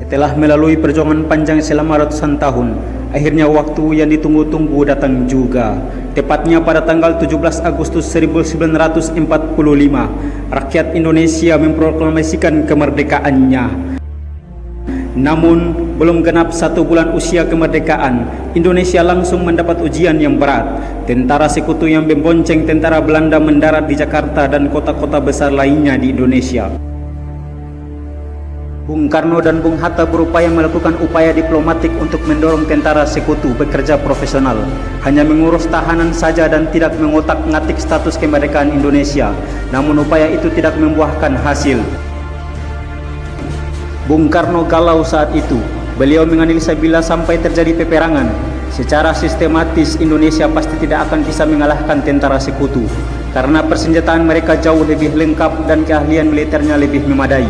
Setelah melalui perjuangan panjang selama ratusan tahun, akhirnya waktu yang ditunggu-tunggu datang juga. Tepatnya pada tanggal 17 Agustus 1945, rakyat Indonesia memproklamasikan kemerdekaannya. Namun, belum genap 1 bulan usia kemerdekaan, Indonesia langsung mendapat ujian yang berat. Tentara Sekutu yang membonceng tentara Belanda mendarat di Jakarta dan kota-kota besar lainnya di Indonesia. Bung Karno dan Bung Hatta berupaya melakukan upaya diplomatik untuk mendorong tentara Sekutu bekerja profesional, hanya mengurus tahanan saja dan tidak mengotak-ngatik status kemerdekaan Indonesia. Namun upaya itu tidak membuahkan hasil. Bung Karno galau saat itu. Beliau menganalisa bila sampai terjadi peperangan, secara sistematis Indonesia pasti tidak akan bisa mengalahkan tentara Sekutu, karena persenjataan mereka jauh lebih lengkap dan keahlian militernya lebih memadai.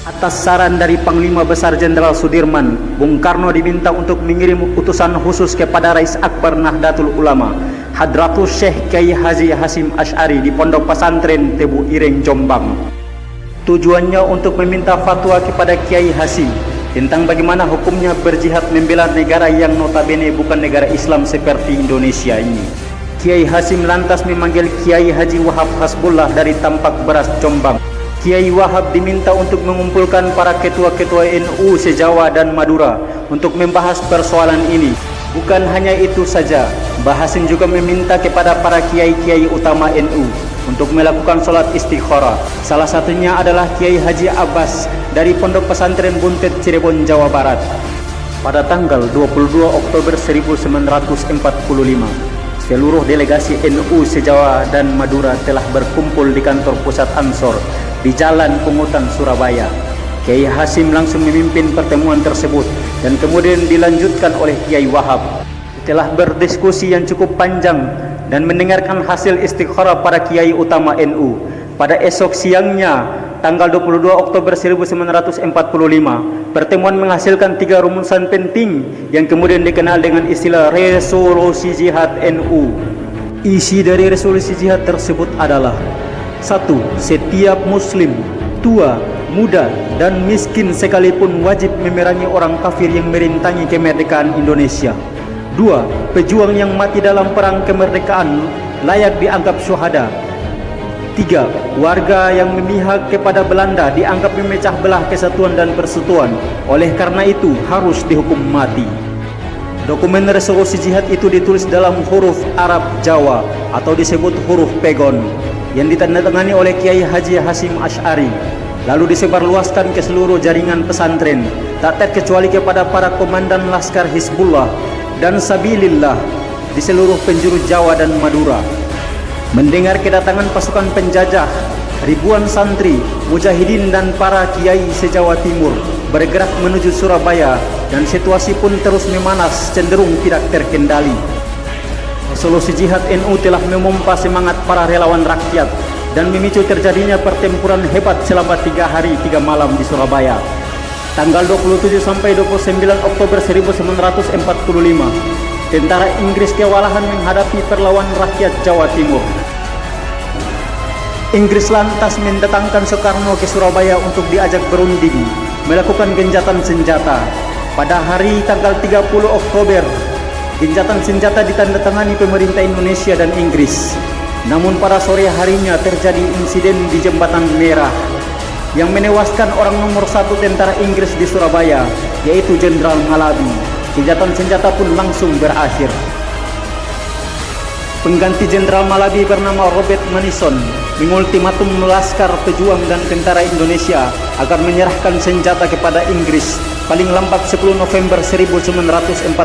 Atas saran dari Panglima Besar Jenderal Sudirman, Bung Karno diminta untuk mengirim utusan khusus kepada Rais Akbar Nahdlatul Ulama, Hadratus Syekh Kiai Haji Hasyim Asy'ari di Pondok Pesantren Tebu Ireng, Jombang. Tujuannya untuk meminta fatwa kepada Kiai Hasyim tentang bagaimana hukumnya berjihad membela negara yang notabene bukan negara Islam seperti Indonesia ini. Kiai Hasyim lantas memanggil Kiai Haji Wahab Hasbullah dari Tampak Beras, Jombang. Kiai Wahab diminta untuk mengumpulkan para ketua-ketua NU se-Jawa dan Madura untuk membahas persoalan ini. Bukan hanya itu saja, Mbah Hasyim juga meminta kepada para kiai-kiai utama NU untuk melakukan sholat istikharah. Salah satunya adalah Kiai Haji Abbas dari Pondok Pesantren Buntet, Cirebon, Jawa Barat. Pada tanggal 22 Oktober 1945, seluruh delegasi NU se-Jawa dan Madura telah berkumpul di kantor pusat Ansor di Jalan Pungutan, Surabaya. Kiai Hasyim langsung memimpin pertemuan tersebut dan kemudian dilanjutkan oleh Kiai Wahab. Setelah berdiskusi yang cukup panjang dan mendengarkan hasil istikharah para kiai utama NU, pada esok siangnya tanggal 22 Oktober 1945, pertemuan menghasilkan 3 rumusan penting yang kemudian dikenal dengan istilah Resolusi Jihad NU. Isi dari resolusi jihad tersebut adalah: 1. Setiap muslim, tua, muda, dan miskin sekalipun wajib memerangi orang kafir yang merintangi kemerdekaan Indonesia. 2. Pejuang yang mati dalam perang kemerdekaan layak dianggap syuhada. 3. Warga yang memihak kepada Belanda dianggap memecah belah kesatuan dan persatuan, oleh karena itu harus dihukum mati. Dokumen resolusi jihad itu ditulis dalam huruf Arab Jawa atau disebut huruf pegon, yang ditandatangani oleh Kiai Haji Hasyim Asy'ari, lalu disebarluaskan ke seluruh jaringan pesantren, tak terkecuali kepada para komandan Laskar Hizbullah dan Sabilillah di seluruh penjuru Jawa dan Madura. Mendengar kedatangan pasukan penjajah, ribuan santri, mujahidin dan para kiai se-Jawa Timur bergerak menuju Surabaya dan situasi pun terus memanas, cenderung tidak terkendali. Resolusi jihad NU telah memompa semangat para relawan rakyat dan memicu terjadinya pertempuran hebat selama 3 hari 3 malam di Surabaya. Tanggal 27 sampai 29 Oktober 1945, tentara Inggris kewalahan menghadapi perlawanan rakyat Jawa Timur. Inggris lantas mendatangkan Soekarno ke Surabaya untuk diajak berunding, melakukan gencatan senjata. Pada hari tanggal 30 Oktober, gencatan senjata ditandatangani pemerintah Indonesia dan Inggris. Namun pada sore harinya terjadi insiden di Jembatan Merah yang menewaskan orang nomor 1 tentara Inggris di Surabaya, yaitu Jenderal Malabi. Gencatan senjata pun langsung berakhir. Pengganti Jenderal Malabi bernama Robert Manison mengultimatum Laskar, pejuang dan tentara Indonesia agar menyerahkan senjata kepada Inggris paling lambat 10 November 1945.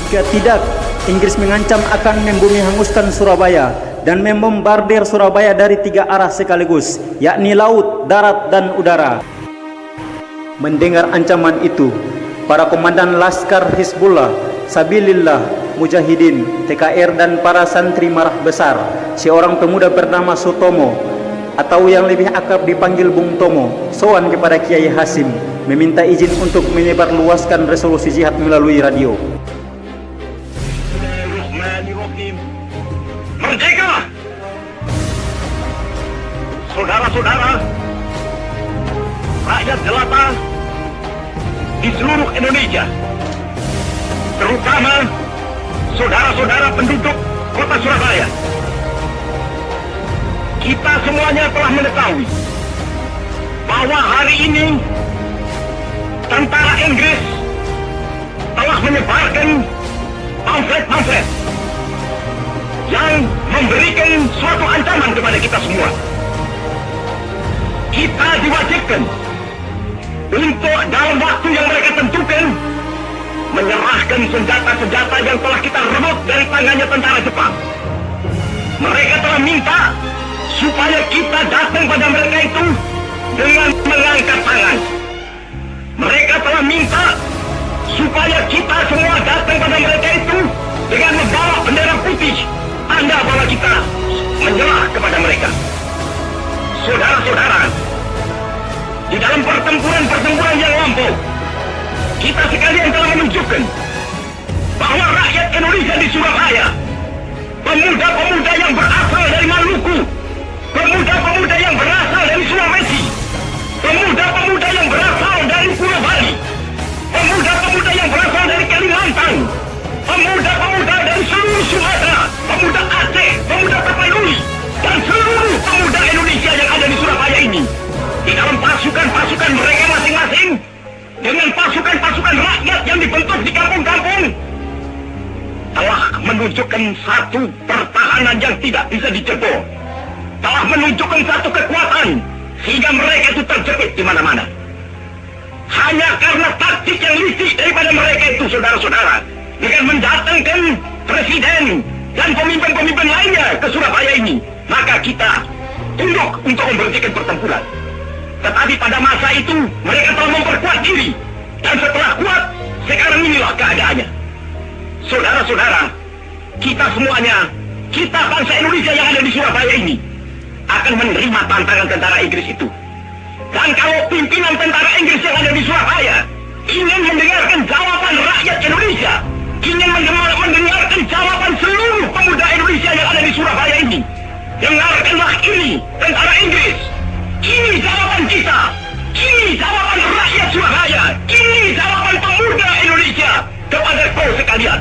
Jika tidak, Inggris mengancam akan membumi hanguskan Surabaya dan membombardir Surabaya dari 3 arah sekaligus, yakni laut, darat, dan udara. Mendengar ancaman itu, para komandan Laskar Hizbullah, Sabilillah, Mujahidin, TKR, dan para santri marah besar. Seorang pemuda bernama Sutomo, atau yang lebih akrab dipanggil Bung Tomo, sowan kepada Kiai Hasyim, meminta izin untuk menyebarluaskan resolusi jihad melalui radio. Merdeka! Saudara-saudara, rakyat rakyat jelata di seluruh Indonesia, terutama saudara-saudara penduduk kota Surabaya. Kita semuanya telah mengetahui bahwa hari ini tentara Inggris telah menyebarkan pamflet-pamflet yang memberikan suatu ancaman kepada kita semua. Kita diwajibkan untuk dalam waktu yang mereka tentukan menyerahkan senjata-senjata yang telah kita rebut dari tangannya tentara Jepang. Mereka telah minta supaya kita datang pada mereka itu dengan mengangkat tangan. Mereka telah minta supaya kita semua datang pada mereka itu dengan membawa bendera putih, tanda bahwa kita menyerah kepada mereka. Saudara-saudara, di dalam pertempuran-pertempuran yang lampau, kita sekalian telah menunjukkan bahwa rakyat Indonesia di Surabaya, pemuda-pemuda yang berasal dari Maluku, pemuda-pemuda yang berasal dari Sulawesi, pemuda-pemuda yang berasal dari Pulau Bali, pemuda-pemuda yang berasal dari Kalimantan, pemuda-pemuda dari seluruh Sumatera, pemuda Aceh, pemuda Tapanuli, dan seluruh pemuda Indonesia yang ada di Surabaya ini, di dalam pasukan-pasukan mereka masing-masing, dengan pasukan-pasukan rakyat yang dibentuk di kampung-kampung, telah menunjukkan satu pertahanan yang tidak bisa dijebol, telah menunjukkan satu kekuatan sehingga mereka itu terjepit di mana-mana. Hanya karena taktik yang licik daripada mereka itu, saudara-saudara, dengan mendatangkan presiden dan pemimpin-pemimpin lainnya ke Surabaya ini, maka kita tunduk untuk memberhentikan pertempuran. Tetapi pada masa itu mereka telah memperkuat diri, dan setelah kuat, sekarang inilah keadaannya. Saudara-saudara, kita semuanya, kita bangsa Indonesia yang ada di Surabaya ini, akan menerima tantangan tentara Inggris itu. Dan kalau pimpinan tentara Inggris yang ada di Surabaya ingin mendengarkan jawaban rakyat Indonesia, ingin mendengarkan jawaban seluruh pemuda Indonesia yang ada di Surabaya ini, dengarkanlah ini, tentara Inggris. Ini jawaban kita. Ini jawaban rakyat Surabaya. Ini jawaban pemuda Indonesia kepada kau sekalian.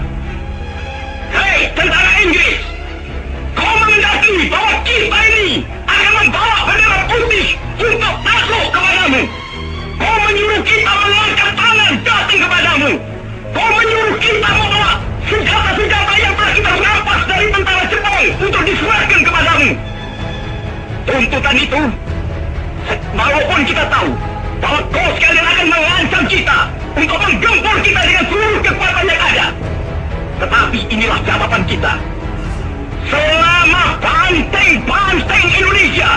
Hei, tentara Inggris, kau menghendaki bahwa kita ini akan membawa bendera putih untuk takluk kepadamu. Kau menyuruh kita mengangkat tangan datang kepadamu. Kau menyuruh kita membawa senjata-senjata yang telah kita rampas dari tentara Jepang untuk diserahkan kepadamu. Tuntutan itu, walaupun kita tahu bahwa kau sekalian akan mengancam kita untuk menggempur kita dengan seluruh kekuatan yang ada, tetapi inilah jawaban kita. Selama banteng-banteng Indonesia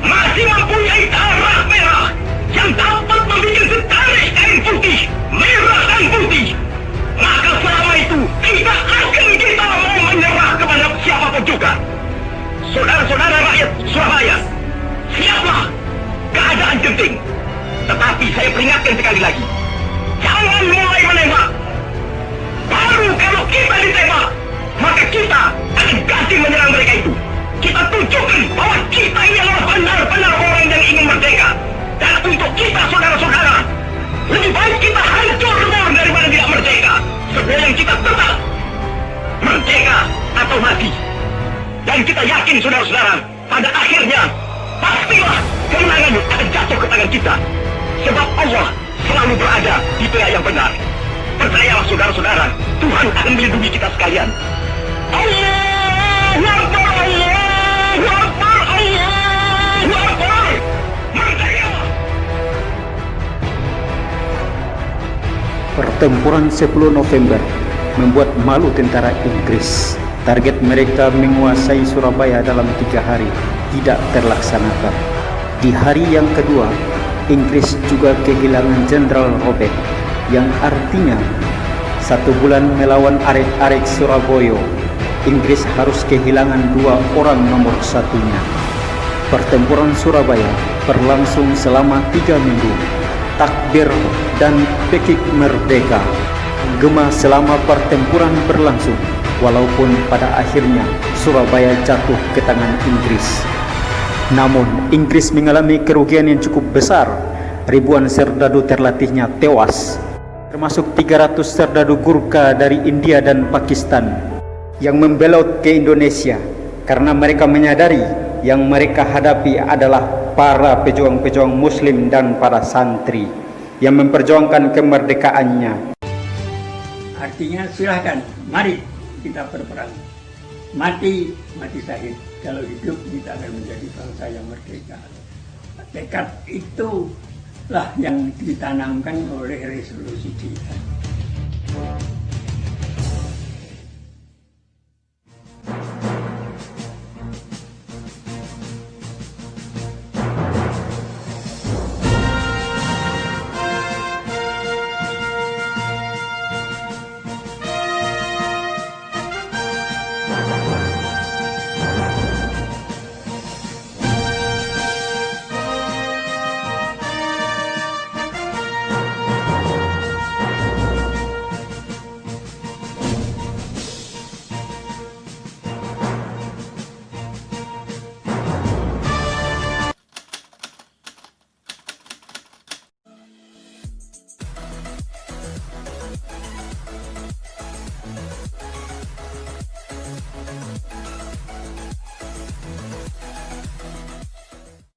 masih mempunyai darah merah yang dapat membuat setarik kain putih, merah dan putih, maka selama itu tidak akan kita mau menyerah kepada siapapun juga. Saudara-saudara rakyat Surabaya, siaplah, keadaan genting. Tetapi saya peringatkan sekali lagi, jangan mulai menembak. Baru kalau kita ditembak, maka kita akan ganti menyerang mereka itu. Kita tunjukkan bahwa kita ini adalah benar-benar orang yang ingin merdeka. Dan untuk kita, saudara-saudara, lebih baik kita hancur daripada tidak merdeka. Sebelum kita tetap merdeka atau mati. Dan kita yakin, saudara-saudara, pada akhirnya pastilah kemenangan akan jatuh ke tangan kita. Sebab Allah selalu berada di pihak yang benar. Percayalah, saudara-saudara, Tuhan akan melindungi kita sekalian. Allahu Akbar, Allahu Akbar, Allahu Akbar. Merdeka! Pertempuran 10 November membuat malu tentara Inggris. Target mereka menguasai Surabaya dalam 3 hari tidak terlaksanakan. Di hari yang kedua, Inggris juga kehilangan Jenderal Robert, yang artinya 1 bulan melawan arek-arek Surabaya, Inggris harus kehilangan 2 orang nomor satunya. Pertempuran Surabaya berlangsung selama 3 minggu. Takbir dan pekik merdeka gema selama pertempuran berlangsung, walaupun pada akhirnya Surabaya jatuh ke tangan Inggris. Namun Inggris mengalami kerugian yang cukup besar ribuan serdadu terlatihnya tewas, termasuk 300 serdadu Gurkha dari India dan Pakistan yang membelot ke Indonesia karena mereka menyadari yang mereka hadapi adalah para pejuang-pejuang muslim dan para santri yang memperjuangkan kemerdekaannya. Artinya silahkan, mari kita berperang. Mati syahid. Kalau hidup kita akan menjadi bangsa yang merdeka. Tekad itulah yang ditanamkan oleh resolusi kita.